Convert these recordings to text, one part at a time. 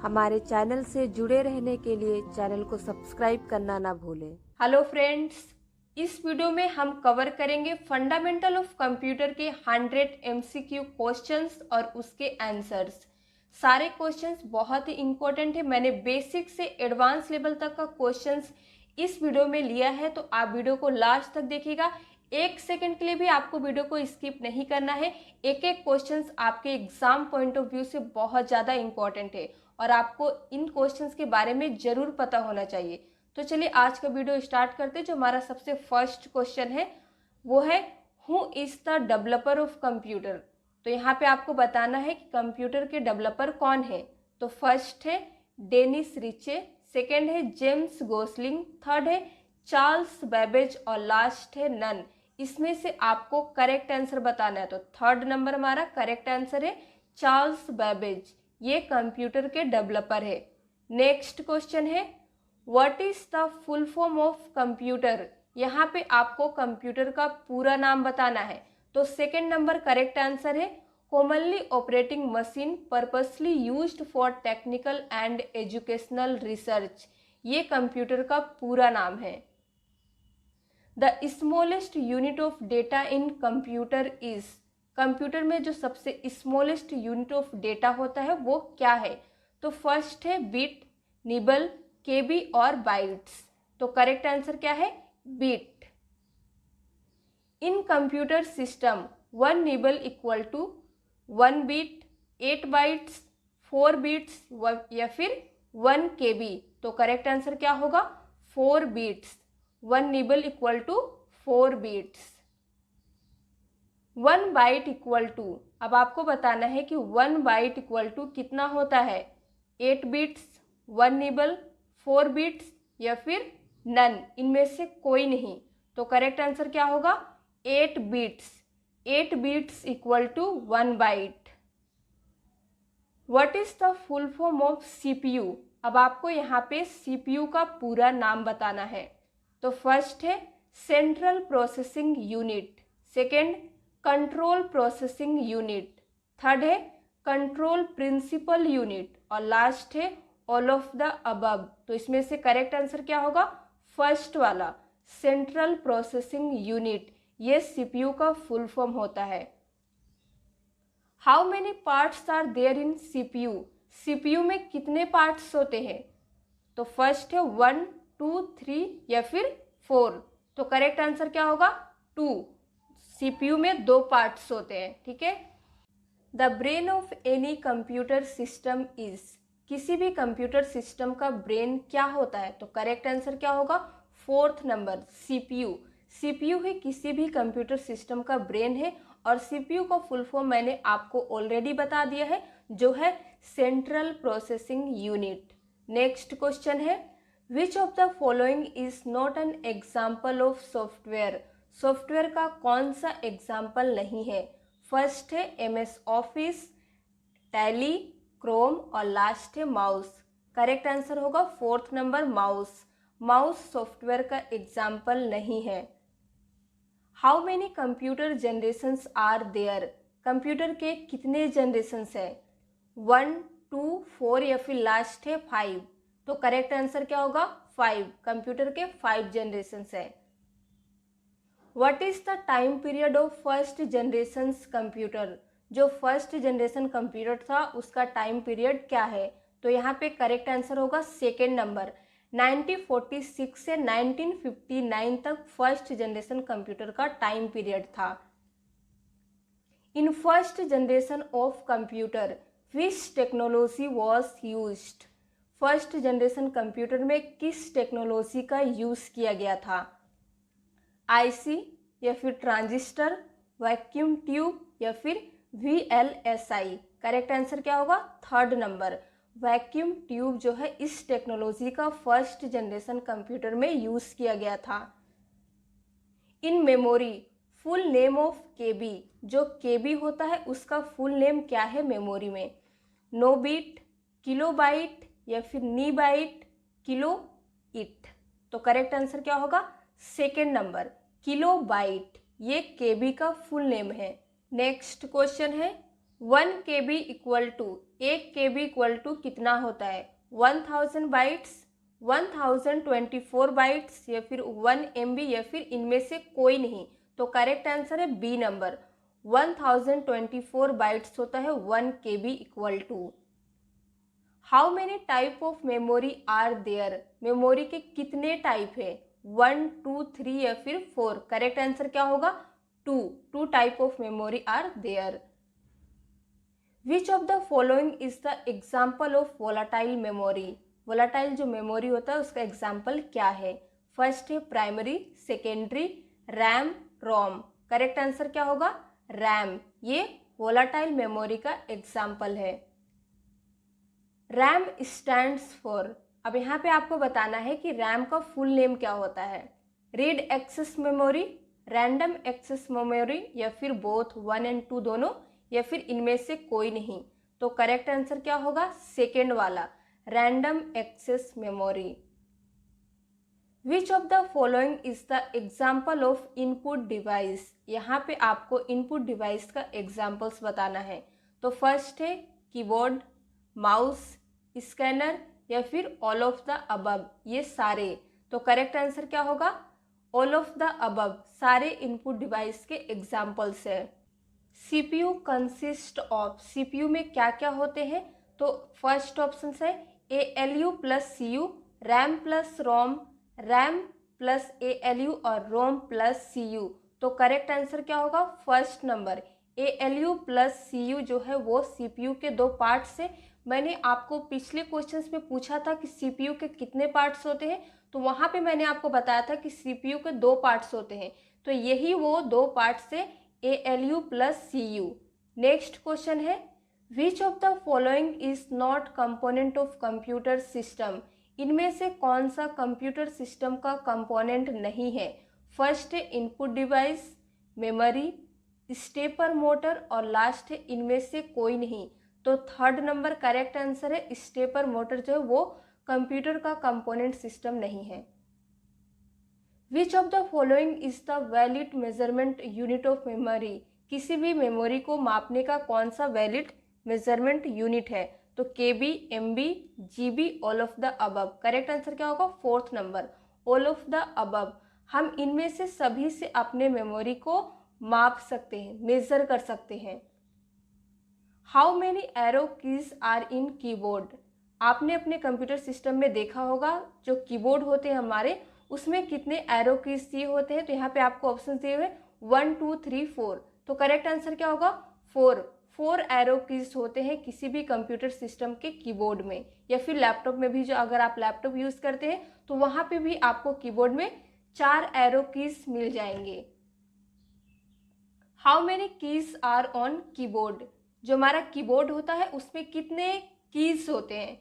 हमारे चैनल से जुड़े रहने के लिए चैनल को सब्सक्राइब करना ना भूलें। हेलो फ्रेंड्स, इस वीडियो में हम कवर करेंगे फंडामेंटल ऑफ कंप्यूटर के 100 एमसीक्यू क्वेश्चंस और उसके आंसर्स। सारे क्वेश्चंस बहुत ही इंपॉर्टेंट है। मैंने बेसिक से एडवांस लेवल तक का क्वेश्चंस इस वीडियो में लिया है, तो आप वीडियो को लास्ट तक देखिएगा। एक सेकंड के लिए भी आपको वीडियो को स्किप नहीं करना है। एक एक क्वेश्चंस आपके एग्जाम पॉइंट ऑफ व्यू से बहुत ज़्यादा इंपॉर्टेंट है और आपको इन क्वेश्चंस के बारे में ज़रूर पता होना चाहिए। तो चलिए आज का वीडियो स्टार्ट करते हैं। जो हमारा सबसे फर्स्ट क्वेश्चन है वो है who is the developer of computer. तो यहाँ पे आपको बताना है कि कंप्यूटर के डेवलपर कौन है। तो फर्स्ट है डेनिस रिचे, सेकेंड है जेम्स गोसलिंग, थर्ड है चार्ल्स बेबेज और लास्ट है नन। इसमें से आपको करेक्ट आंसर बताना है। तो थर्ड नंबर हमारा करेक्ट आंसर है चार्ल्स बेबेज, ये कंप्यूटर के डेवलपर है। नेक्स्ट क्वेश्चन है what is the full form of computer. यहाँ पे आपको कंप्यूटर का पूरा नाम बताना है। तो सेकेंड नंबर करेक्ट आंसर है commonly operating machine purposely used for technical and educational research, ये कंप्यूटर का पूरा नाम है। The smallest unit of data in computer is, computer में जो सबसे स्मॉलेस्ट यूनिट ऑफ डेटा होता है वो क्या है। तो फर्स्ट है बिट, निबल, केबी और बाइट्स। तो करेक्ट आंसर क्या है bit. In computer system 1 nibble equal to 1 bit, 8 bytes, 4 bits या फिर 1 केबी। तो करेक्ट आंसर क्या होगा 4 bits. 1 nibble equal to 4 bits. 1 byte equal to, अब आपको बताना है कि 1 बाइट इक्वल टू कितना होता है, 8 बिट्स, 1 निबल, 4 बिट्स या फिर नन, इनमें से कोई नहीं। तो करेक्ट आंसर क्या होगा 8 bits. 8 bits equal to 1 byte. What is the full form of CPU. अब आपको यहाँ पे सीपीयू का पूरा नाम बताना है। तो फर्स्ट है central processing unit, second control processing unit, third है कंट्रोल प्रिंसिपल यूनिट और लास्ट है ऑल ऑफ द अबव। तो इसमें से करेक्ट आंसर क्या होगा फर्स्ट वाला सेंट्रल प्रोसेसिंग यूनिट, ये सीपीयू का फुल फॉर्म होता है। How many parts are there in CPU, CPU में कितने पार्ट्स होते हैं। तो फर्स्ट है 1, 2, 3 या फिर 4। तो करेक्ट आंसर क्या होगा 2। सीपीयू में 2 पार्ट्स होते हैं, ठीक है। The brain of any computer system is, किसी भी कंप्यूटर सिस्टम का ब्रेन क्या होता है। तो करेक्ट आंसर क्या होगा फोर्थ नंबर सीपीयू। सीपीयू ही किसी भी कंप्यूटर सिस्टम का ब्रेन है और सीपीयू का फुल फॉर्म मैंने आपको ऑलरेडी बता दिया है, जो है central processing unit. Next question है which of the following is not an example of software, software का कौन सा एग्जाम्पल नहीं है। फर्स्ट है MS ऑफिस, टैली, क्रोम और लास्ट है माउस। करेक्ट आंसर होगा fourth number mouse. Mouse software का एग्जाम्पल नहीं है। How many computer generations are there, computer के कितने जनरेशंस है, 1, 2, 4 या फिर लास्ट है 5। तो करेक्ट आंसर क्या होगा 5, कंप्यूटर के 5 जनरेशंस है। What is the time period of first generation computer, जो फर्स्ट जनरेशन कंप्यूटर था उसका टाइम पीरियड क्या है। तो यहाँ पे करेक्ट आंसर होगा सेकेंड नंबर, 1946 से 1959 तक फर्स्ट जनरेशन कंप्यूटर का टाइम पीरियड था। In first generation of computer which technology was used, first generation computer में किस टेक्नोलॉजी का यूज किया गया था। आईसी या फिर ट्रांजिस्टर, वैक्यूम ट्यूब या फिर VLSI। करेक्ट आंसर क्या होगा थर्ड नंबर, वैक्यूम ट्यूब जो है इस टेक्नोलॉजी का फर्स्ट जनरेशन कंप्यूटर में यूज किया गया था। In memory full name of KB, जो केबी होता है उसका फुल नेम क्या है मेमोरी में, नो बिट, किलो बाइट या फिर नी बाइट, किलो इट। तो करेक्ट आंसर क्या होगा सेकेंड नंबर किलो बाइट, ये केबी का फुल नेम है। नेक्स्ट क्वेश्चन है 1 KB equal to 1 KB equal to कितना होता है? 1000 बाइट्स, 1024 बाइट्स या फिर 1 MB या फिर इनमें से कोई नहीं। तो करेक्ट आंसर है बी नंबर, 1024 बाइट्स होता है 1 KB equal to. How many type of memory are there? Memory के कितने टाइप है? 1, 2, 3 या फिर 4? करेक्ट आंसर क्या होगा? 2 type of memory are there. Which of the following is the example of volatile memory? Volatile जो मेमोरी होता है उसका एग्जाम्पल क्या है? फर्स्ट है primary, secondary, RAM, ROM. Correct answer क्या होगा? रैम। ये वोलाटाइल मेमोरी का एग्जाम्पल है। रैम स्टैंड्स फॉर, अब यहाँ पे आपको बताना है कि रैम का फुल नेम क्या होता है। Read access memory, random access memory या फिर बोथ 1 और 2 दोनों या फिर इनमें से कोई नहीं? तो करेक्ट आंसर क्या होगा? सेकेंड वाला, random access memory. Which of the following is the example of input device? यहाँ पे आपको इनपुट डिवाइस का एग्जाम्पल्स बताना है। तो फर्स्ट है कीबोर्ड, माउस, स्कैनर या फिर ऑल ऑफ द अबव, ये सारे। तो करेक्ट आंसर क्या होगा? ऑल ऑफ द अबव, सारे इनपुट डिवाइस के एग्जाम्पल्स है। सीपीयू कंसिस्ट ऑफ, सीपीयू में क्या क्या होते हैं? तो फर्स्ट ऑप्शन है ALU plus CU, RAM plus ROM, RAM plus ALU और रोम प्लस CU। तो करेक्ट आंसर क्या होगा? First number, ALU plus CU जो है वो CPU के 2 पार्ट्स है। मैंने आपको पिछले क्वेश्चंस में पूछा था कि CPU के कितने पार्ट्स होते हैं, तो वहाँ पे मैंने आपको बताया था कि CPU के 2 पार्ट्स होते हैं। तो यही वो 2 पार्ट्स है, ALU plus CU। Next question है which of the following is not component of computer system? इनमें से कौन सा कंप्यूटर सिस्टम का कंपोनेंट नहीं है? फर्स्ट है input device, memory, stepper motor और लास्ट है इनमें से कोई नहीं। तो थर्ड नंबर करेक्ट आंसर है, स्टेपर मोटर जो है वो कंप्यूटर का कंपोनेंट सिस्टम नहीं है। Which of the following is the valid measurement unit of memory? किसी भी मेमोरी को मापने का कौन सा वैलिड मेजरमेंट यूनिट है? तो KB, MB, GB, all of the above. Correct answer क्या होगा? Fourth number, all of the above. हम इनमें से सभी से अपने मेमोरी को माप सकते हैं, मेजर कर सकते हैं। How many arrow keys are in keyboard? आपने अपने कंप्यूटर सिस्टम में देखा होगा जो कीबोर्ड होते हैं हमारे, उसमें कितने एरो कीज दिए होते हैं? तो यहाँ पे आपको ऑप्शन दिए हुए 1, 2, 3, 4। तो करेक्ट आंसर क्या होगा? 4 एरो कीज होते हैं किसी भी कंप्यूटर सिस्टम के कीबोर्ड में, या फिर लैपटॉप में भी, जो अगर आप लैपटॉप यूज करते हैं तो वहां पे भी आपको कीबोर्ड में 4 एरो कीज मिल जाएंगे। How many keys are on keyboard? जो हमारा कीबोर्ड होता है उसमें कितने कीज होते हैं?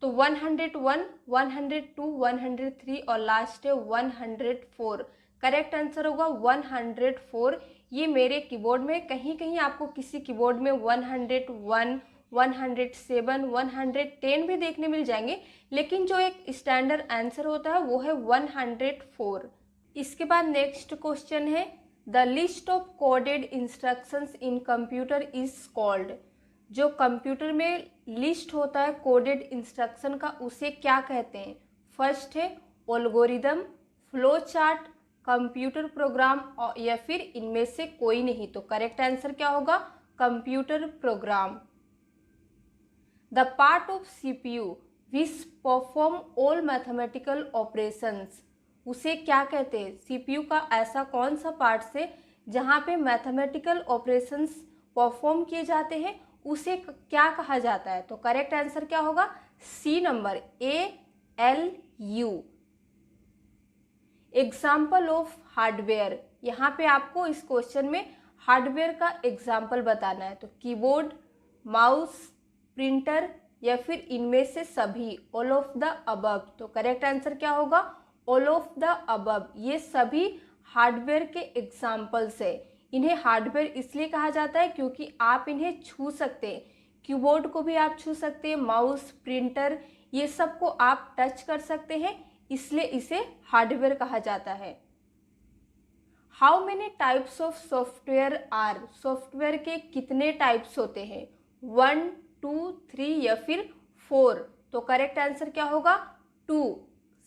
तो 101, 102, 103 और लास्ट है 104। करेक्ट आंसर होगा 104। ये मेरे कीबोर्ड में कहीं कहीं आपको किसी कीबोर्ड में 101, 107, 110 भी देखने मिल जाएंगे, लेकिन जो एक स्टैंडर्ड आंसर होता है वो है 104। इसके बाद नेक्स्ट क्वेश्चन है the list of coded instructions in computer is called? जो कंप्यूटर में लिस्ट होता है कोडेड इंस्ट्रक्शन का, उसे क्या कहते हैं? फर्स्ट है algorithm, flow chart, computer program या फिर इनमें से कोई नहीं। तो करेक्ट आंसर क्या होगा? Computer program. The part of CPU which perform all mathematical operations, उसे क्या कहते हैं? CPU का ऐसा कौन सा पार्ट है जहाँ पे मैथमेटिकल ऑपरेशंस परफॉर्म किए जाते हैं, उसे क्या कहा जाता है? तो करेक्ट आंसर क्या होगा? C number, ALU। Example of hardware, यहाँ पे आपको इस क्वेश्चन में हार्डवेयर का एग्जाम्पल बताना है। तो कीबोर्ड, माउस, प्रिंटर या फिर इनमें से सभी, ऑल ऑफ द अबव। तो करेक्ट आंसर क्या होगा? All of the above. ये सभी हार्डवेयर के एग्जाम्पल्स है। इन्हें हार्डवेयर इसलिए कहा जाता है क्योंकि आप इन्हें छू सकते हैं। कीबोर्ड को भी आप छू सकते हैं, माउस, प्रिंटर, ये सब को आप टच कर सकते हैं, इसलिए इसे हार्डवेयर कहा जाता है। How many types of software are, software के कितने टाइप्स होते हैं, 1, 2, 3 या फिर 4। तो करेक्ट आंसर क्या होगा, 2।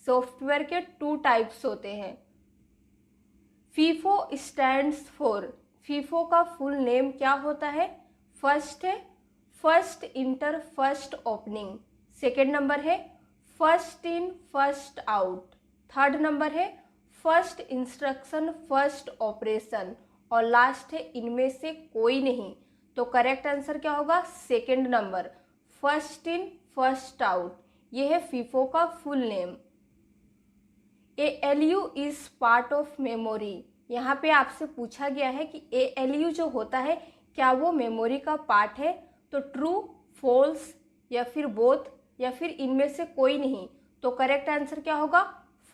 सॉफ्टवेयर के 2 टाइप्स होते हैं। फीफो स्टैंड्स फॉर, फीफो का फुल नेम क्या होता है, फर्स्ट है first inter first opening, second number है first in first out, third number है फर्स्ट इंस्ट्रक्शन फर्स्ट ऑपरेशन, और लास्ट है इनमें से कोई नहीं। तो करेक्ट आंसर क्या होगा, second number first in first out. यह है फीफो का full name. ALU is part of memory, यहाँ पे आपसे पूछा गया है कि ALU जो होता है क्या वो मेमोरी का पार्ट है, तो ट्रू, फॉल्स या फिर बोथ या फिर इनमें से कोई नहीं। तो करेक्ट आंसर क्या होगा,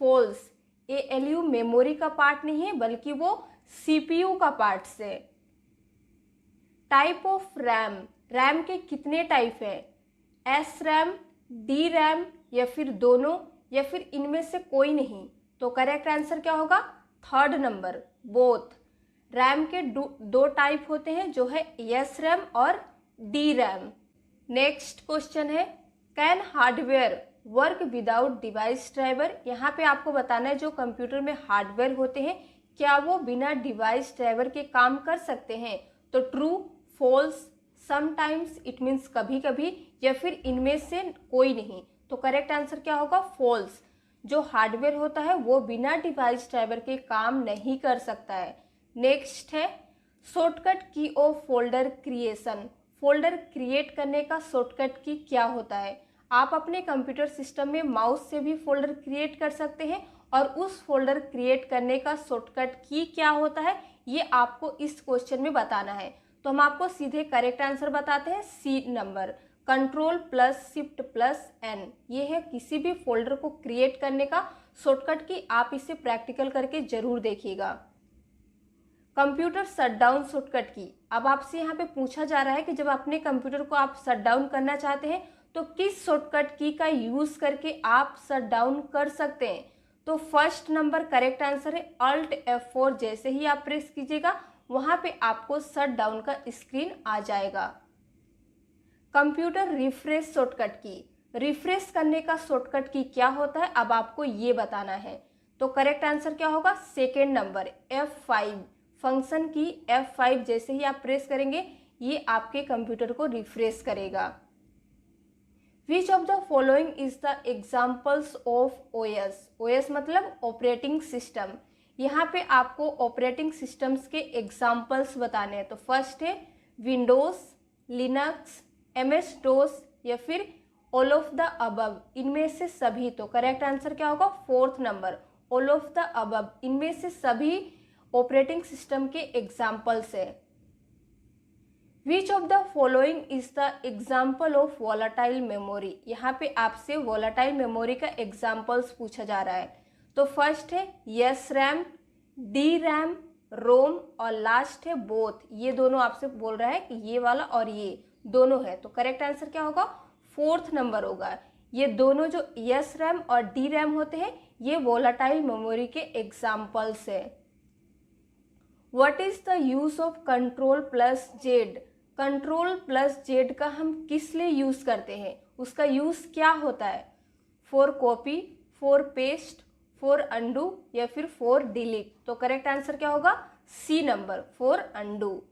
फॉल्स। ALU मेमोरी का पार्ट नहीं है बल्कि वो CPU का पार्ट से। टाइप ऑफ रैम, रैम के कितने टाइप है, SRAM, DRAM या फिर दोनों या फिर इनमें से कोई नहीं। तो करेक्ट आंसर क्या होगा, थर्ड नंबर बोथ। रैम के दो टाइप होते हैं जो है SRAM और DRAM। नेक्स्ट क्वेश्चन है, can hardware work without device driver, यहाँ पे आपको बताना है जो कंप्यूटर में हार्डवेयर होते हैं क्या वो बिना डिवाइस ड्राइवर के काम कर सकते हैं। तो true, false, sometimes it means कभी कभी, या फिर इनमें से कोई नहीं। तो करेक्ट आंसर क्या होगा, फॉल्स। जो हार्डवेयर होता है वो बिना डिवाइस ड्राइवर के काम नहीं कर सकता है। नेक्स्ट है शॉर्टकट की of folder creation, folder create करने का शॉर्टकट की क्या होता है। आप अपने कंप्यूटर सिस्टम में माउस से भी फोल्डर क्रिएट कर सकते हैं और उस फोल्डर क्रिएट करने का शॉर्टकट की क्या होता है ये आपको इस क्वेश्चन में बताना है। तो हम आपको सीधे करेक्ट आंसर बताते हैं, सी नंबर, Ctrl+Shift+N। ये है किसी भी फोल्डर को क्रिएट करने का शॉर्टकट की। आप इसे प्रैक्टिकल करके जरूर देखिएगा। कंप्यूटर शटडाउन शॉर्टकट की, अब आपसे यहाँ पे पूछा जा रहा है कि जब अपने कंप्यूटर को आप शटडाउन करना चाहते हैं तो किस शॉर्टकट की का यूज करके आप शटडाउन कर सकते हैं। तो फर्स्ट नंबर करेक्ट आंसर है Alt F4, जैसे ही आप प्रेस कीजिएगा वहां पे आपको शटडाउन का स्क्रीन आ जाएगा। कंप्यूटर रिफ्रेश शॉर्टकट की, रिफ्रेश करने का शॉर्टकट की क्या होता है अब आपको ये बताना है। तो करेक्ट आंसर क्या होगा, सेकेंड नंबर F5, फंक्शन की F5 जैसे ही आप प्रेस करेंगे ये आपके कंप्यूटर को रिफ्रेश करेगा। विच of the following is the examples of OS, OS मतलब ऑपरेटिंग सिस्टम। यहाँ पे आपको ऑपरेटिंग सिस्टम्स के एग्जाम्पल्स बताने हैं। तो फर्स्ट है विंडोज, लिनक्स, MS-DOS या फिर ऑल ऑफ द अबव, इनमें से सभी। तो करेक्ट आंसर क्या होगा, fourth number all of the above, इनमें से सभी ऑपरेटिंग सिस्टम के एग्जाम्पल्स है। Which of the following is the example of volatile memory, यहाँ पे आपसे वोलाटाइल मेमोरी का एग्जाम्पल्स पूछा जा रहा है। तो फर्स्ट है SRAM, DRAM, रोम और लास्ट है बोथ। ये दोनों आपसे बोल रहा है कि ये वाला और ये दोनों है। तो करेक्ट आंसर क्या होगा, फोर्थ नंबर होगा। ये दोनों जो SRAM और DRAM होते हैं ये वोलाटाइल मेमोरी के एग्जाम्पल्स है। What is the use of Ctrl+Z, Ctrl+Z का हम किस लिए यूज करते हैं, उसका यूज क्या होता है। For copy, for paste, for undo या फिर फॉर डिलीट। तो करेक्ट आंसर क्या होगा, C number for undo.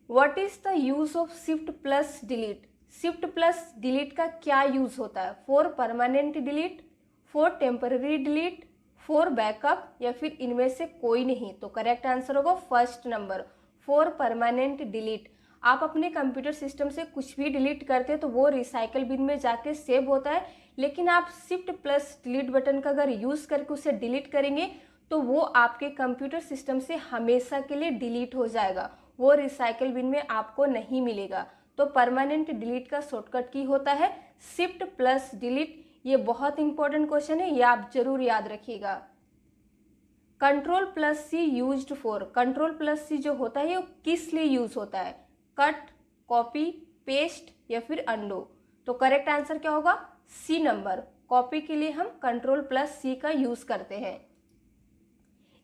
What is the use of Shift+Delete, Shift+Delete का क्या यूज होता है। For permanent delete, for temporary delete, for backup या फिर इनमें से कोई नहीं। तो करेक्ट आंसर होगा first number for permanent delete. आप अपने कंप्यूटर सिस्टम से कुछ भी डिलीट करते हैं तो वो रिसाइकल बिन में जाके सेव होता है, लेकिन आप Shift+Delete बटन का अगर यूज करके उसे डिलीट करेंगे तो वो आपके कंप्यूटर सिस्टम से हमेशा के लिए डिलीट हो जाएगा, वो रिसाइकल बिन में आपको नहीं मिलेगा। तो परमानेंट डिलीट का शॉर्टकट की होता है Shift+Delete। ये बहुत इंपॉर्टेंट क्वेश्चन है, ये आप जरूर याद रखिएगा। Ctrl+C यूज्ड फॉर, Ctrl+C जो होता है वो किस लिए यूज होता है। कट, कॉपी, पेस्ट या फिर अंडो। तो करेक्ट आंसर क्या होगा, सी नंबर, कॉपी के लिए हम Ctrl+C का यूज करते हैं।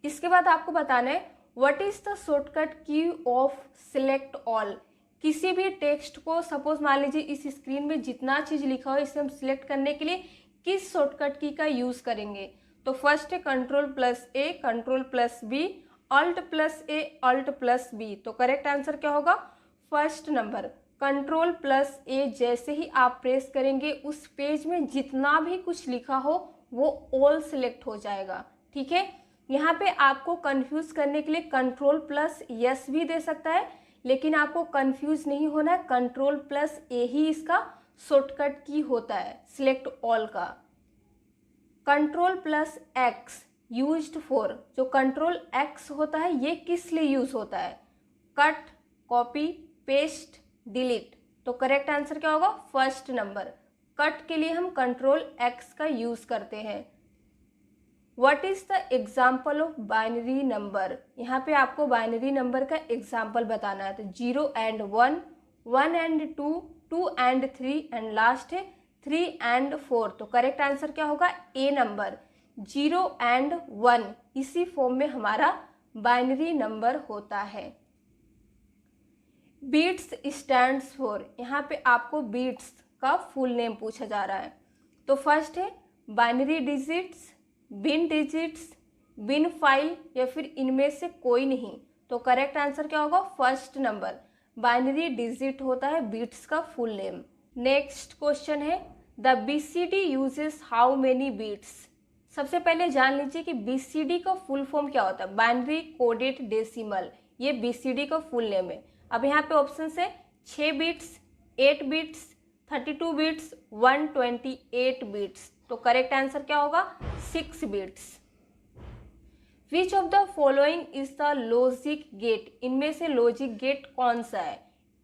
इसके बाद आपको बताना है व्हाट इज द शॉर्टकट की ऑफ सिलेक्ट ऑल। किसी भी टेक्स्ट को सपोज मान लीजिए इस स्क्रीन में जितना चीज लिखा हो इसे हम सिलेक्ट करने के लिए किस शॉर्टकट की का यूज करेंगे। तो फर्स्ट है Ctrl+A, Ctrl+B, Alt+A, Alt+B। तो करेक्ट आंसर क्या होगा? First number. Ctrl+A जैसे ही आप प्रेस करेंगे उस पेज में जितना भी कुछ लिखा हो वो ऑल सिलेक्ट हो जाएगा। ठीक है, यहाँ पे आपको कंफ्यूज करने के लिए Ctrl+S भी दे सकता है, लेकिन आपको कंफ्यूज नहीं होना है, Ctrl+A ही इसका शॉर्टकट की होता है सिलेक्ट ऑल का। Ctrl+X यूज्ड फॉर, जो Ctrl+X होता है ये किस लिए यूज होता है? Cut, copy, paste, delete. तो करेक्ट आंसर क्या होगा? First number. कट के लिए हम Ctrl+X का यूज करते हैं। What is the example of binary number? यहाँ पे आपको बाइनरी नंबर का एग्जाम्पल बताना है। तो 0 and 1, 1 and 2, 2 and 3 and last है 3 and 4। तो करेक्ट आंसर क्या होगा? ए नंबर। 0 and 1 इसी फॉर्म में हमारा बाइनरी नंबर होता है। बीट्स स्टैंड्स फॉर, यहाँ पे आपको बीट्स का फुल नेम पूछा जा रहा है। तो फर्स्ट है बाइनरी डिजिट्स, बिन डिजिट्स, बिन फाइल या फिर इनमें से कोई नहीं। तो करेक्ट आंसर क्या होगा? First number. बाइनरी डिजिट होता है बीट्स का फुल नेम। नेक्स्ट क्वेश्चन है the BCD uses how many bits. सबसे पहले जान लीजिए कि बीसीडी का फुल फॉर्म क्या होता है? बाइनरी कोडेड डेसिमल, ये बीसीडी का फुल नेम है। अब यहाँ पे ऑप्शन है 6 बिट्स, 8 बिट्स, 32 बिट्स, 128 बिट्स। तो करेक्ट आंसर क्या होगा? 6 bits. Which of the following is the logic gate? इनमें से लॉजिक गेट कौन सा है?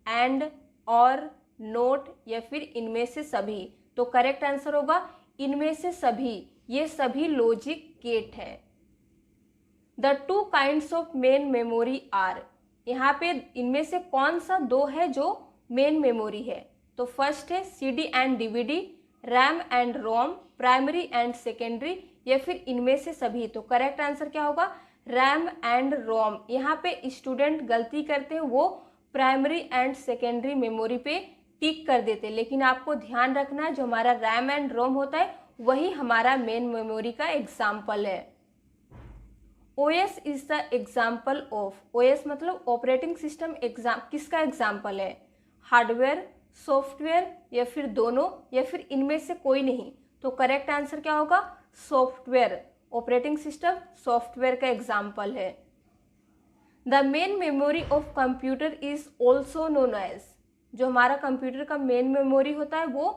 एंड, और, नोट या फिर इनमें से सभी? तो करेक्ट आंसर होगा इनमें से सभी, ये सभी लॉजिक गेट है। The 2 kinds of main memory are, यहाँ पे इनमें से कौन सा 2 है जो मेन मेमोरी है? तो फर्स्ट है CD and DVD, RAM and ROM, primary and secondary या फिर इनमें से सभी? तो करेक्ट आंसर क्या होगा? रैम एंड रोम। यहाँ पे स्टूडेंट गलती करते हैं, वो प्राइमरी एंड सेकेंडरी मेमोरी पे टिक कर देते, लेकिन आपको ध्यान रखना है जो हमारा रैम एंड रोम होता है वही हमारा मेन मेमोरी का एग्जाम्पल है। OS is the example of, OS मतलब ऑपरेटिंग सिस्टम, किसका एग्जाम्पल है? हार्डवेयर, सॉफ्टवेयर या फिर दोनों या फिर इनमें से कोई नहीं? तो करेक्ट आंसर क्या होगा? सॉफ्टवेयर। ऑपरेटिंग सिस्टम सॉफ्टवेयर का एग्जाम्पल है। The main memory of computer is also known as, जो हमारा कंप्यूटर का मेन मेमोरी होता है वो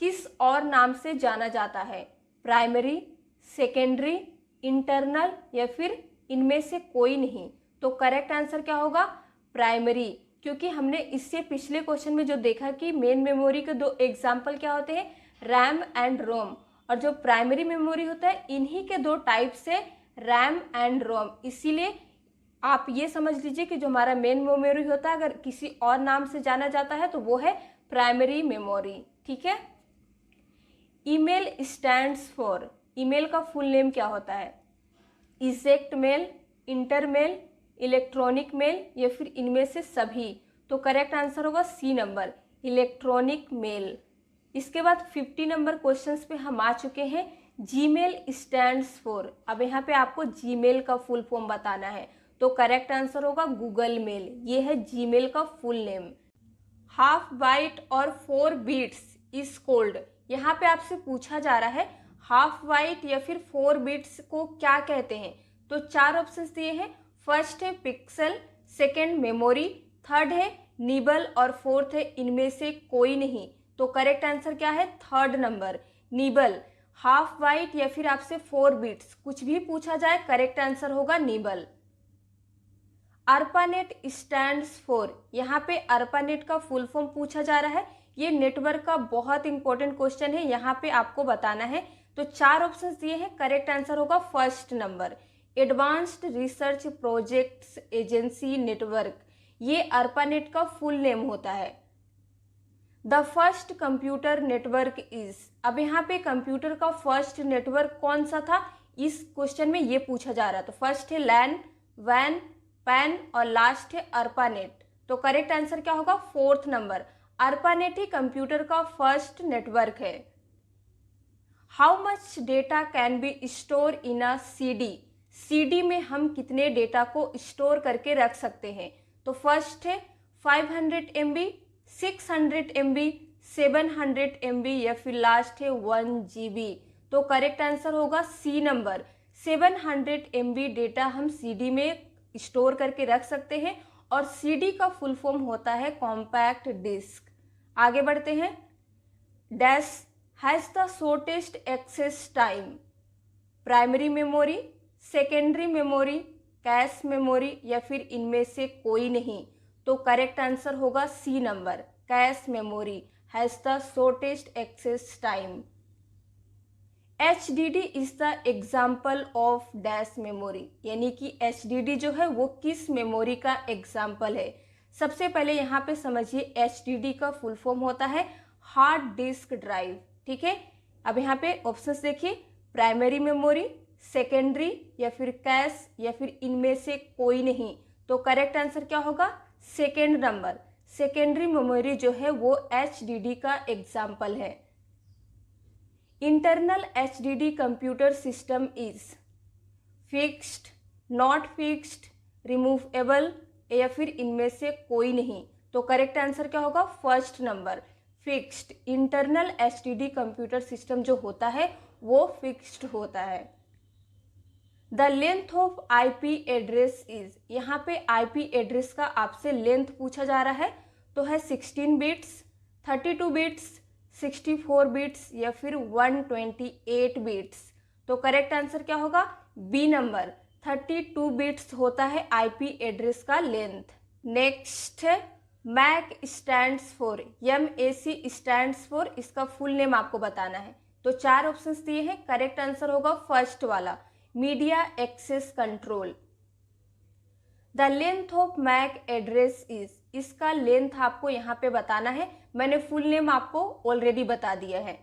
किस और नाम से जाना जाता है? प्राइमरी, सेकेंडरी, इंटरनल या फिर इनमें से कोई नहीं? तो करेक्ट आंसर क्या होगा? प्राइमरी, क्योंकि हमने इससे पिछले क्वेश्चन में जो देखा कि मेन मेमोरी के 2 एग्जाम्पल क्या होते हैं? रैम एंड रोम, और जो प्राइमरी मेमोरी होता है इन्हीं के 2 टाइप से रैम एंड रोम। इसीलिए आप ये समझ लीजिए कि जो हमारा मेन मेमोरी होता है अगर किसी और नाम से जाना जाता है तो वो है प्राइमरी मेमोरी। ठीक है। ईमेल स्टैंड्स फॉर, ईमेल का फुल नेम क्या होता है? इजेक्ट मेल, इंटरमेल, इलेक्ट्रॉनिक मेल या फिर इनमें से सभी? तो करेक्ट आंसर होगा सी नंबर, इलेक्ट्रॉनिक मेल। इसके बाद 50 नंबर क्वेश्चंस पे हम आ चुके हैं। जीमेल स्टैंड्स फॉर, अब यहाँ पे आपको जीमेल का फुल फॉर्म बताना है, तो करेक्ट आंसर होगा गूगल मेल, ये है जीमेल का फुल नेम। हाफ बाइट और 4 बीट्स इज कॉल्ड, यहाँ पे आपसे पूछा जा रहा है हाफ बाइट या फिर 4 बीट्स को क्या कहते हैं? तो 4 ऑप्शंस दिए हैं। फर्स्ट है पिक्सल, सेकेंड मेमोरी, थर्ड है निबल और फोर्थ है इनमें से कोई नहीं। तो करेक्ट आंसर क्या है? Third number, nibble. Half byte या फिर आपसे 4 बीट्स कुछ भी पूछा जाए, करेक्ट आंसर होगा निबल। ARPANET स्टैंड्स फॉर, यहाँ पे ARPANET का फुल फॉर्म पूछा जा रहा है। ये नेटवर्क का बहुत इंपॉर्टेंट क्वेश्चन है, यहाँ पे आपको बताना है। तो 4 ऑप्शंस दिए हैं, करेक्ट आंसर होगा first number, advanced research projects agency network, ये ARPANET का फुल नेम होता है। The first computer network is, अब यहाँ पे कंप्यूटर का फर्स्ट नेटवर्क कौन सा था? इस क्वेश्चन में ये पूछा जा रहा है। तो फर्स्ट है लैन, वैन, पैन और लास्ट है अर्पानेट। तो करेक्ट आंसर क्या होगा? 4th number. अर्पानेट ही कंप्यूटर का फर्स्ट नेटवर्क है। How much data can be store in a CD? CD में हम कितने डेटा को स्टोर करके रख सकते हैं? तो फर्स्ट है 500 MB, 600 MB, 700 MB या फिर लास्ट है 1 GB। तो करेक्ट आंसर होगा C नंबर। 700 MB डेटा हम CD में स्टोर करके रख सकते हैं और CD का फुल फॉर्म होता है कॉम्पैक्ट डिस्क। आगे बढ़ते हैं। Dash has the shortest access time? Primary memory, secondary memory, cache memory या फिर इनमें से कोई नहीं। तो करेक्ट आंसर होगा C number, cache memory has the shortest access time. HDD is the example of dash memory, यानी कि HDD जो है वो किस मेमोरी का एग्जाम्पल है? सबसे पहले यहाँ पे समझिए HDD का फुल फॉर्म होता है हार्ड डिस्क ड्राइव। ठीक है, अब यहाँ पे ऑप्शंस देखिए, प्राइमरी मेमोरी, सेकेंडरी या फिर कैश या फिर इनमें से कोई नहीं। तो करेक्ट आंसर क्या होगा? सेकेंड नंबर, सेकेंडरी मेमोरी जो है वो HDD का एग्जाम्पल है। Internal HDD computer system is fixed, not fixed, removable या फिर इनमें से कोई नहीं। तो करेक्ट आंसर क्या होगा? First number, fixed. Internal HDD computer system जो होता है वो फिक्स्ड होता है। The length of IP address is, यहाँ पे IP एड्रेस का आपसे लेंथ पूछा जा रहा है। तो है 16 बिट्स, 32 बिट्स, 64 बिट्स या फिर 128 बिट्स। तो करेक्ट आंसर क्या होगा? B नंबर, 32 बिट्स होता है IP एड्रेस का लेंथ। नेक्स्ट है MAC stands for, MAC stands for, इसका फुल नेम आपको बताना है। तो 4 ऑप्शंस दिए हैं, करेक्ट आंसर होगा फर्स्ट वाला, media access control. The length of MAC address is, इसका लेंथ आपको यहाँ पे बताना है। मैंने फुल नेम आपको ऑलरेडी बता दिया है।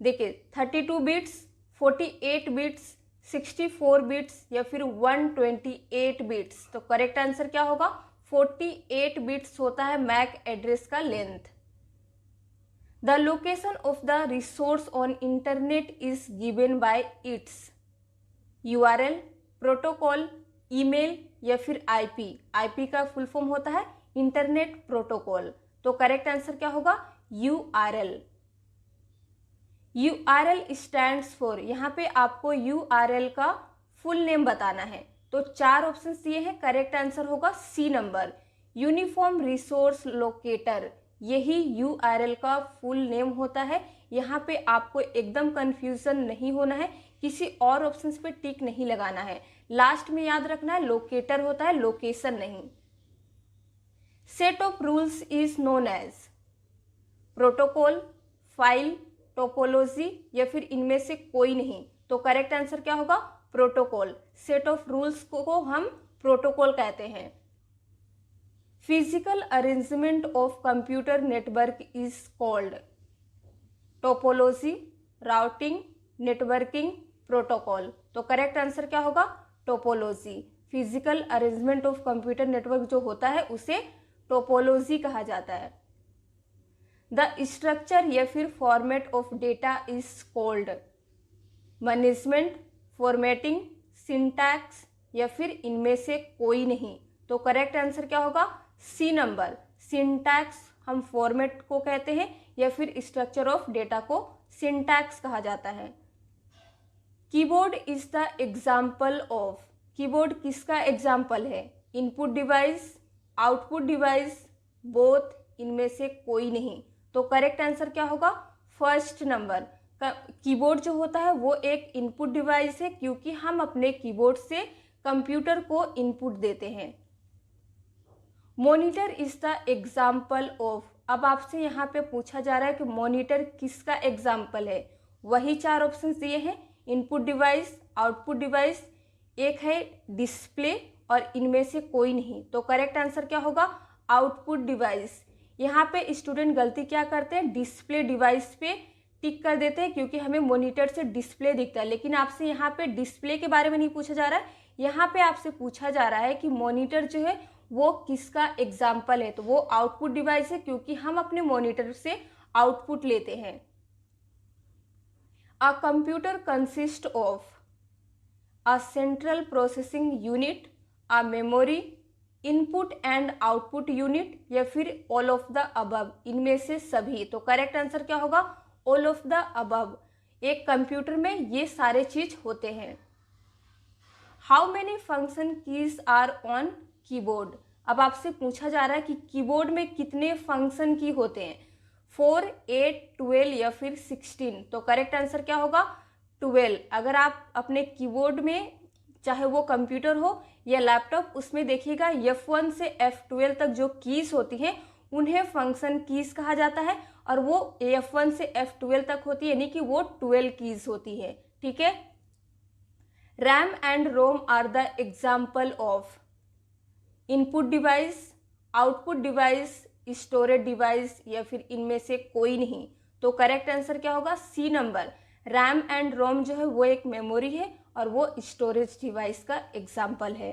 देखिए 32 बिट्स, 48 बिट्स, 64 बिट्स या फिर 128 बिट्स। तो करेक्ट आंसर क्या होगा? 48 बिट्स होता है MAC एड्रेस का length. The location of the resource on internet is given by it's URL, protocol, email या फिर IP का फुल फॉर्म होता है इंटरनेट प्रोटोकॉल। तो करेक्ट आंसर क्या होगा? URL। URL स्टैंड्स फॉर, यहाँ पे आपको URL का फुल नेम बताना है। तो 4 ऑप्शन दिए हैं, करेक्ट आंसर होगा C number, uniform resource locator. यही URL का फुल नेम होता है। यहाँ पे आपको एकदम कंफ्यूजन नहीं होना है, किसी और ऑप्शंस पे टिक नहीं लगाना है। लास्ट में याद रखना है लोकेटर होता है, लोकेशन नहीं। Set of rules is known as protocol, file, topology या फिर इनमें से कोई नहीं। तो करेक्ट आंसर क्या होगा? प्रोटोकॉल। सेट ऑफ रूल्स को हम प्रोटोकॉल कहते हैं। Physical arrangement of computer network is called topology, routing, networking, protocol. तो करेक्ट आंसर क्या होगा? Topology. Physical arrangement of computer network जो होता है उसे टोपोलॉजी कहा जाता है। द स्ट्रक्चर या फिर format of data is called management, formatting, syntax या फिर इनमें से कोई नहीं। तो करेक्ट आंसर क्या होगा? C नंबर, सिंटैक्स हम फॉर्मेट को कहते हैं या फिर स्ट्रक्चर ऑफ डेटा को सिंटैक्स कहा जाता है। Keyboard is the example of, keyboard किसका एग्जाम्पल है? Input device, output device, both, इनमें से कोई नहीं। तो करेक्ट आंसर क्या होगा? First number. कीबोर्ड जो होता है वो एक इनपुट डिवाइस है, क्योंकि हम अपने कीबोर्ड से कंप्यूटर को इनपुट देते हैं। Monitor is the example of, अब आपसे यहाँ पे पूछा जा रहा है कि मॉनिटर किसका एग्जाम्पल है। वही 4 ऑप्शंस दिए हैं, इनपुट डिवाइस, आउटपुट डिवाइस, एक है डिस्प्ले और इनमें से कोई नहीं। तो करेक्ट आंसर क्या होगा? Output device. यहाँ पे स्टूडेंट गलती क्या करते हैं? डिस्प्ले डिवाइस पे टिक कर देते हैं क्योंकि हमें मॉनिटर से डिस्प्ले दिखता है, लेकिन आपसे यहाँ पे डिस्प्ले के बारे में नहीं पूछा जा रहा है। यहाँ पे आपसे पूछा जा रहा है कि मॉनिटर जो है वो किसका एग्जाम्पल है, तो वो आउटपुट डिवाइस है क्योंकि हम अपने मॉनिटर से आउटपुट लेते हैं। A computer consist of a central processing unit, a memory, input and output unit, या फिर ऑल ऑफ द अबव, इनमें से सभी। तो करेक्ट आंसर क्या होगा? All of the above. एक कंप्यूटर में ये सारे चीज होते हैं। How many function keys are on keyboard? अब आपसे पूछा जा रहा है कि कीबोर्ड में कितने फंक्शन की होते हैं, 4, 8, 12 या फिर 16। तो करेक्ट आंसर क्या होगा? 12। अगर आप अपने कीबोर्ड में, चाहे वो कंप्यूटर हो या लैपटॉप, उसमें देखिएगा F1 से F12 तक जो कीज होती हैं उन्हें फंक्शन कीज कहा जाता है, और वो F1 से F12 तक होती है, यानी कि वो 12 कीज होती है। ठीक है। RAM and ROM are the example of input device, output device, storage device, या फिर इनमें से कोई नहीं। तो करेक्ट आंसर क्या होगा? C number. RAM and ROM जो है वो एक मेमोरी है और वो स्टोरेज डिवाइस का एग्जाम्पल है।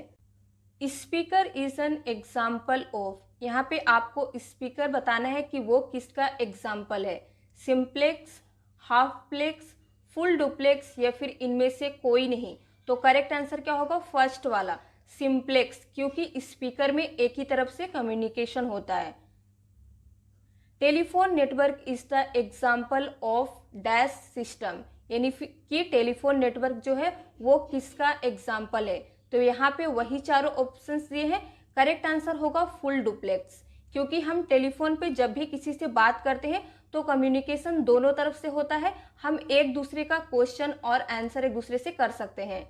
Speaker is an example of, यहाँ पे आपको स्पीकर बताना है कि वो किसका एग्जाम्पल है, simplex, half plex, full duplex, या फिर इनमें से कोई नहीं। तो करेक्ट आंसर क्या होगा? फर्स्ट वाला, सिंप्लेक्स, क्योंकि स्पीकर में एक ही तरफ से कम्युनिकेशन होता है। Telephone network is the example of dash system, यानी कि टेलीफोन नेटवर्क जो है वो किसका एग्जाम्पल है। तो यहाँ पे वही चारों ऑप्शंस दिए हैं। करेक्ट आंसर होगा फुल डुप्लेक्स, क्योंकि हम टेलीफोन पे जब भी किसी से बात करते हैं तो कम्युनिकेशन दोनों तरफ से होता है, हम एक दूसरे का क्वेश्चन और आंसर एक दूसरे से कर सकते हैं।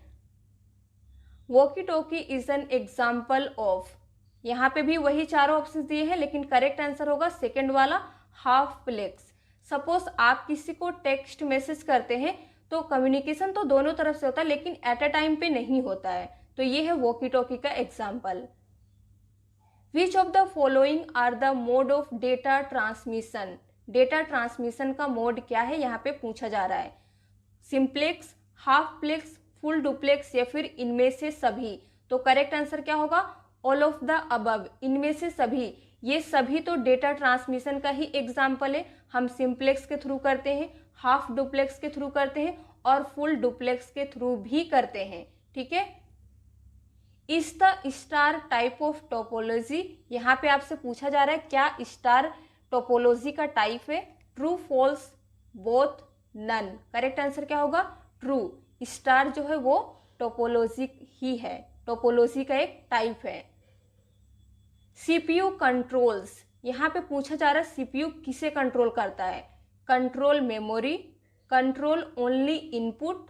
Walkie talkie is an example of, यहाँ पे भी वही चारों ऑप्शन दिए हैं, लेकिन करेक्ट आंसर होगा सेकेंड वाला, हाफ प्लेक्स। सपोज आप किसी को टेक्स्ट मैसेज करते हैं तो कम्युनिकेशन तो दोनों तरफ से होता है, लेकिन एट अ टाइम पे नहीं होता है। तो ये है वॉकी टॉकी का example. Which of the following are the mode of data transmission? Data transmission का मोड क्या है, यहाँ पे पूछा जा रहा है। Simplex, half plex, full duplex, या फिर इनमें से सभी। तो करेक्ट आंसर क्या होगा? ऑल ऑफ द अबव, इनमें से सभी। ये सभी तो डेटा ट्रांसमिशन का ही एग्जाम्पल है। हम सिंप्लेक्स के थ्रू करते हैं, हाफ डुप्लेक्स के थ्रू करते हैं, और फुल डुप्लेक्स के थ्रू भी करते हैं। ठीक है। Is the star type of topology, यहाँ पे आपसे पूछा जा रहा है क्या स्टार टोपोलॉजी का टाइप है। True, false, both, none. Correct answer क्या होगा? ट्रू। स्टार जो है वो टोपोलॉजी ही है, टोपोलॉजी का एक टाइप है। सीपीयू कंट्रोल्स, यहाँ पे पूछा जा रहा है सीपीयू किसे कंट्रोल करता है। Control memory, control only input,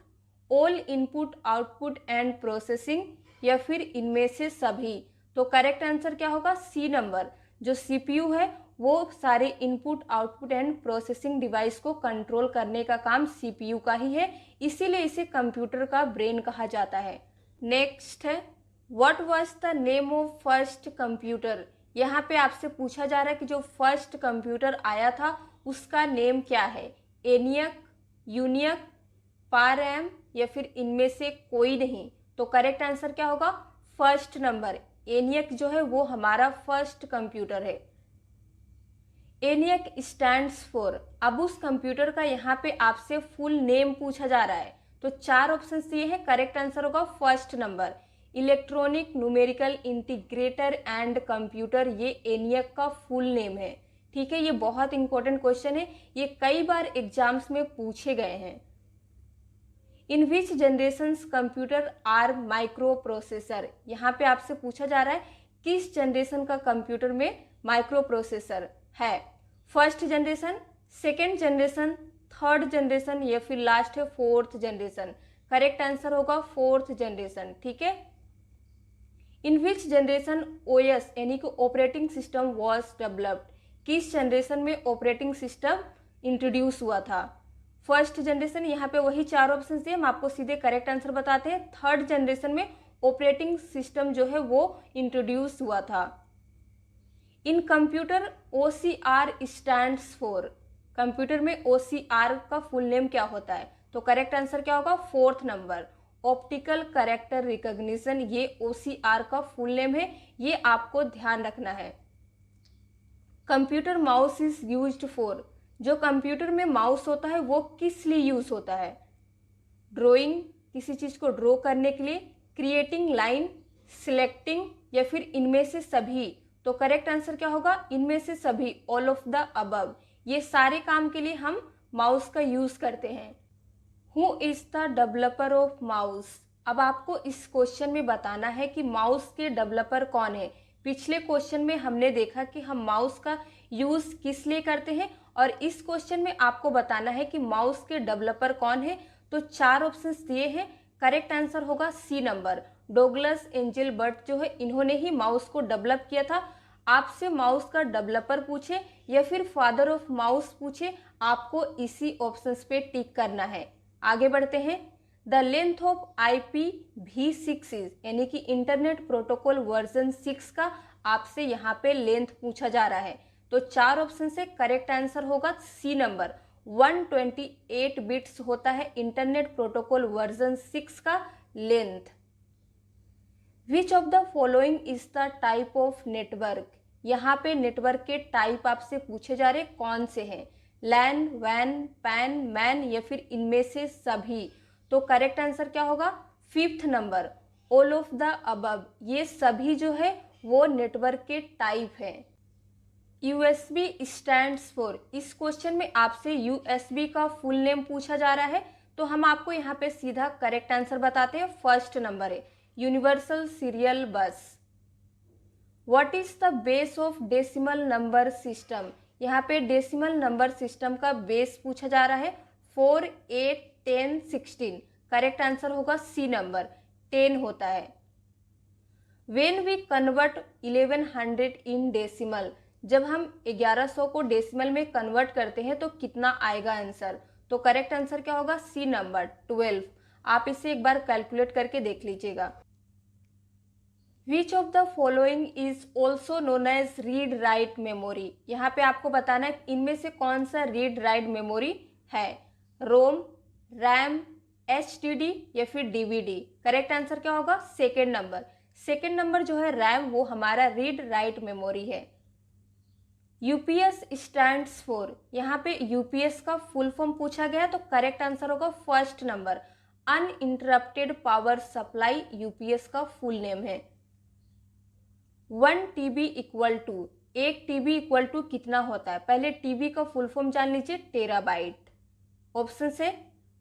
all input output and processing, या फिर इनमें से सभी। तो करेक्ट आंसर क्या होगा? C number. जो सीपीयू है वो सारे input output and processing device को कंट्रोल करने का काम सीपीयू का ही है, इसीलिए इसे कंप्यूटर का ब्रेन कहा जाता है। नेक्स्ट है what was the name of first computer. यहाँ पे आपसे पूछा जा रहा है कि जो फर्स्ट कंप्यूटर आया था उसका नेम क्या है। एनियक, यूनियक, पारएम, या फिर इनमें से कोई नहीं। तो करेक्ट आंसर क्या होगा? First number. एनियक जो है वो हमारा फर्स्ट कंप्यूटर है। एनियक स्टैंड्स फॉर, अब उस कंप्यूटर का यहाँ पे आपसे फुल नेम पूछा जा रहा है, तो चार ऑप्शन दिए हैं। करेक्ट आंसर होगा first number, electronic numerical integrator and computer. ये एनियक का फुल नेम है। ठीक है, ये बहुत इंपॉर्टेंट क्वेश्चन है, ये कई बार एग्जाम्स में पूछे गए हैं। In which generations computer are microprocessor, यहाँ पे आपसे पूछा जा रहा है किस जनरेशन का कंप्यूटर में माइक्रो प्रोसेसर है। First generation, second generation, third generation, या फिर लास्ट है फोर्थ जनरेशन। करेक्ट आंसर होगा फोर्थ जनरेशन। ठीक है। इन विच जनरेशन ओएस यानी कि ऑपरेटिंग सिस्टम वॉज डेवलप्ड, किस जनरेशन में ऑपरेटिंग सिस्टम इंट्रोड्यूस हुआ था। फर्स्ट जनरेशन, यहाँ पे वही चार ऑप्शन दिए, हम आपको सीधे करेक्ट आंसर बताते हैं। थर्ड जनरेशन में ऑपरेटिंग सिस्टम जो है वो इंट्रोड्यूस हुआ था। इन computer OCR stands for, computer में OCR का फुल नेम क्या होता है? तो करेक्ट आंसर क्या होगा? 4th number, optical character recognition, ये OCR का फुल नेम है, ये आपको ध्यान रखना है। Computer mouse is used for, जो कंप्यूटर में माउस होता है वो किस लिए यूज होता है? ड्राइंग, किसी चीज को ड्रॉ करने के लिए, क्रिएटिंग लाइन, सिलेक्टिंग, या फिर इनमें से सभी? तो करेक्ट आंसर क्या होगा? इनमें से सभी, ऑल ऑफ द अबव। ये सारे काम के लिए हम माउस का यूज करते हैं। Who is the developer of mouse? अब आपको इस क्वेश्चन में बताना है कि माउस के डेवलपर कौन है। पिछले क्वेश्चन में हमने देखा कि हम माउस का यूज किस लिए करते हैं, और इस क्वेश्चन में आपको बताना है कि माउस के डेवलपर कौन है। तो 4 ऑप्शंस दिए हैं, करेक्ट आंसर होगा सी नंबर, डोगलस एंजेलबर्ट जो है इन्होंने ही माउस को डेवलप किया था। आपसे माउस का डेवलपर पूछे या फिर फादर ऑफ माउस पूछे, आपको इसी ऑप्शंस पे टिक करना है। आगे बढ़ते हैं। The length of IPv6 is, यानी कि इंटरनेट प्रोटोकॉल वर्जन 6 का आपसे यहाँ पे लेंथ पूछा जा रहा है। तो 4 ऑप्शन से करेक्ट आंसर होगा सी नंबर, 128 बिट्स होता है इंटरनेट प्रोटोकॉल वर्जन 6 का length. Which of the following is the type of network? यहाँ पे नेटवर्क के टाइप आपसे पूछे जा रहे कौन से हैं? लैन, वैन, पैन, मैन, या फिर इनमें से सभी? तो करेक्ट आंसर क्या होगा? 5th number, all of the above, ये सभी जो है वो नेटवर्क के टाइप है। USB स्टैंड्स फॉर, इस क्वेश्चन में आपसे USB का फुल नेम पूछा जा रहा है, तो हम आपको यहाँ पे सीधा करेक्ट आंसर बताते हैं। 1st नंबर है यूनिवर्सल सीरियल बस। What is the base of decimal number system? यहाँ पे डेसिमल नंबर सिस्टम का बेस पूछा जा रहा है, 4, 8, 10, 16। करेक्ट आंसर होगा सी नंबर, 10 होता है। When we convert 1100 in decimal, जब हम 1100 को डेसिमल में कन्वर्ट करते हैं तो कितना आएगा आंसर? तो करेक्ट आंसर क्या होगा? C number, 12। आप इसे एक बार कैलकुलेट करके देख लीजिएगा। Which of the following is also known as read write memory? यहाँ पे आपको बताना है इनमें से कौन सा रीड राइट मेमोरी है? रोम, रैम, HDD, या फिर DVD? करेक्ट आंसर क्या होगा? 2nd number. 2nd नंबर जो है रैम, वो हमारा रीड राइट मेमोरी है। UPS स्टैंड्स फॉर, यहाँ पे UPS का फुल फॉर्म पूछा गया तो करेक्ट आंसर होगा 1st number, uninterrupted power supply, UPS का फुल नेम है। 1 TB equal to, 1 TB equal to कितना होता है? पहले TB का फुल फॉर्म जान लीजिए, टेराबाइट। ऑप्शन से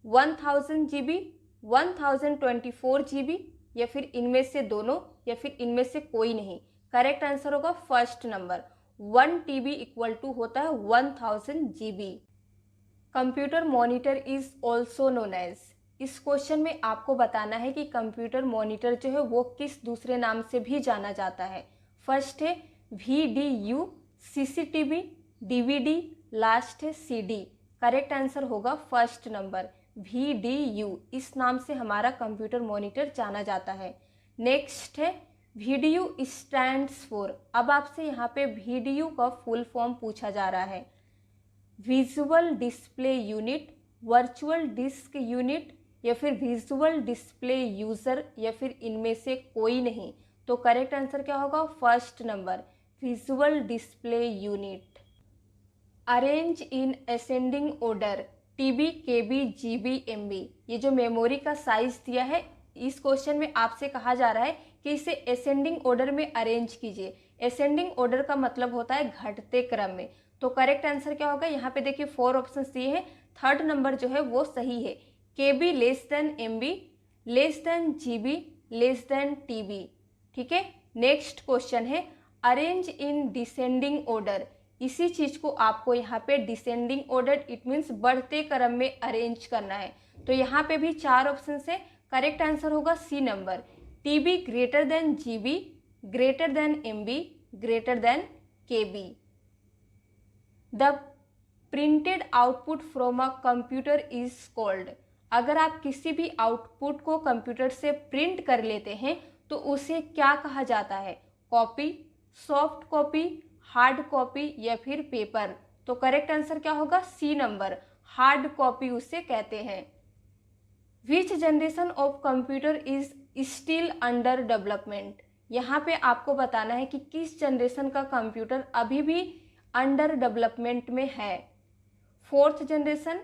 1000 GB, 1024 GB, या फिर इनमें से दोनों, या फिर इनमें से कोई नहीं। करेक्ट आंसर होगा 1st number, 1 TB equal to होता है 1000 GB। Computer monitor is also known as, इस क्वेश्चन में आपको बताना है कि कंप्यूटर मॉनिटर जो है वो किस दूसरे नाम से भी जाना जाता है। फर्स्ट है VDU, CCTV, DVD, लास्ट है CD। करेक्ट आंसर होगा 1st नंबर, VDU, इस नाम से हमारा कंप्यूटर मॉनिटर जाना जाता है। नेक्स्ट है VDU स्टैंड्स फॉर, अब आपसे यहाँ पे VDU का फुल फॉर्म पूछा जा रहा है। Visual display unit, virtual disc unit, या फिर विजुअल डिस्प्ले यूजर, या फिर इनमें से कोई नहीं। तो करेक्ट आंसर क्या होगा? 1st number, visual display unit. Arrange in ascending order, TB, KB, GB, MB, ये जो मेमोरी का साइज दिया है, इस क्वेश्चन में आपसे कहा जा रहा है कि इसे असेंडिंग ऑर्डर में अरेंज कीजिए। असेंडिंग ऑर्डर का मतलब होता है घटते क्रम में। तो करेक्ट आंसर क्या होगा? यहाँ पे देखिए 4 ऑप्शंस दिए हैं, 3rd नंबर जो है वो सही है। KB less than MB, less than GB, less than TB। ठीक है। नेक्स्ट क्वेश्चन है अरेंज इन डिसेंडिंग ऑर्डर, इसी चीज को आपको यहाँ पे डिसेंडिंग ऑर्डर, इट मीन्स बढ़ते क्रम में अरेंज करना है। तो यहाँ पे भी 4 ऑप्शन है, करेक्ट आंसर होगा C number, TB greater than GB, greater than MB, greater than KB। The printed output from a computer is called, अगर आप किसी भी आउटपुट को कंप्यूटर से प्रिंट कर लेते हैं तो उसे क्या कहा जाता है? Copy, soft copy, hard copy, या फिर पेपर? तो करेक्ट आंसर क्या होगा? सी नंबर, हार्ड कॉपी उसे कहते हैं। विच generation of computer is still under development? यहाँ पे आपको बताना है कि किस जनरेशन का कंप्यूटर अभी भी अंडर डेवलपमेंट में है। 4th जनरेशन,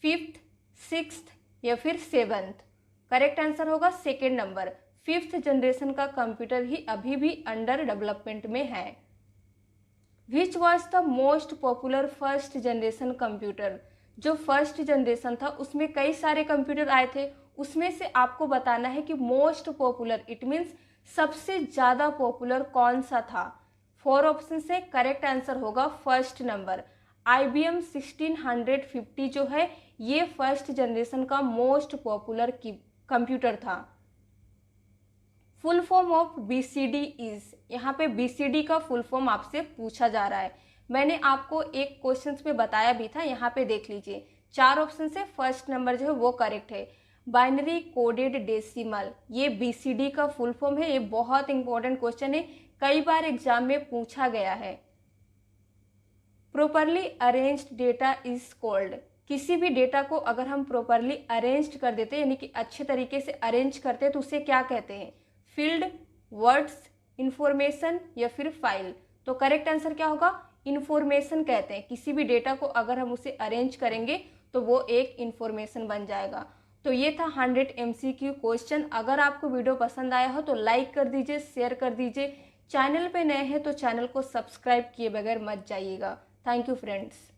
5th, 6th या फिर 7th? करेक्ट आंसर होगा सेकेंड नंबर, 5th जनरेशन का कंप्यूटर ही अभी भी अंडर डेवलपमेंट में है। Which was the most popular first generation computer? जो फर्स्ट जनरेशन था उसमें कई सारे कंप्यूटर आए थे, उसमें से आपको बताना है कि मोस्ट पॉपुलर इट मीन्स सबसे ज़्यादा पॉपुलर कौन सा था। 4 ऑप्शन से करेक्ट आंसर होगा फर्स्ट नंबर, IBM 1650 जो है ये फर्स्ट जनरेशन का मोस्ट पॉपुलर कंप्यूटर था। Full form of BCD is? यहाँ पे BCD का फुल फॉर्म आपसे पूछा जा रहा है। मैंने आपको एक क्वेश्चन में बताया भी था, यहाँ पे देख लीजिए। 4 ऑप्शन से फर्स्ट नंबर जो है वो करेक्ट है। बाइनरी कोडेड डेसिमल, ये BCD का फुल फॉर्म है। ये बहुत इंपॉर्टेंट क्वेश्चन है, कई बार एग्जाम में पूछा गया है। Properly arranged data is called? किसी भी डेटा को अगर हम प्रॉपरली अरेंज्ड कर देते हैं यानी कि अच्छे तरीके से अरेंज करते हैं तो उसे क्या कहते हैं? फील्ड, वर्ड्स, इंफॉर्मेशन या फिर फाइल? तो करेक्ट आंसर क्या होगा? इंफॉर्मेशन कहते हैं। किसी भी डेटा को अगर हम उसे अरेंज करेंगे तो वो एक इंफॉर्मेशन बन जाएगा। तो ये था 100 MCQ क्वेश्चन। अगर आपको वीडियो पसंद आया हो तो लाइक कर दीजिए, शेयर कर दीजिए। चैनल पे नए हैं तो चैनल को सब्सक्राइब किए बगैर मत जाइएगा। Thank you friends.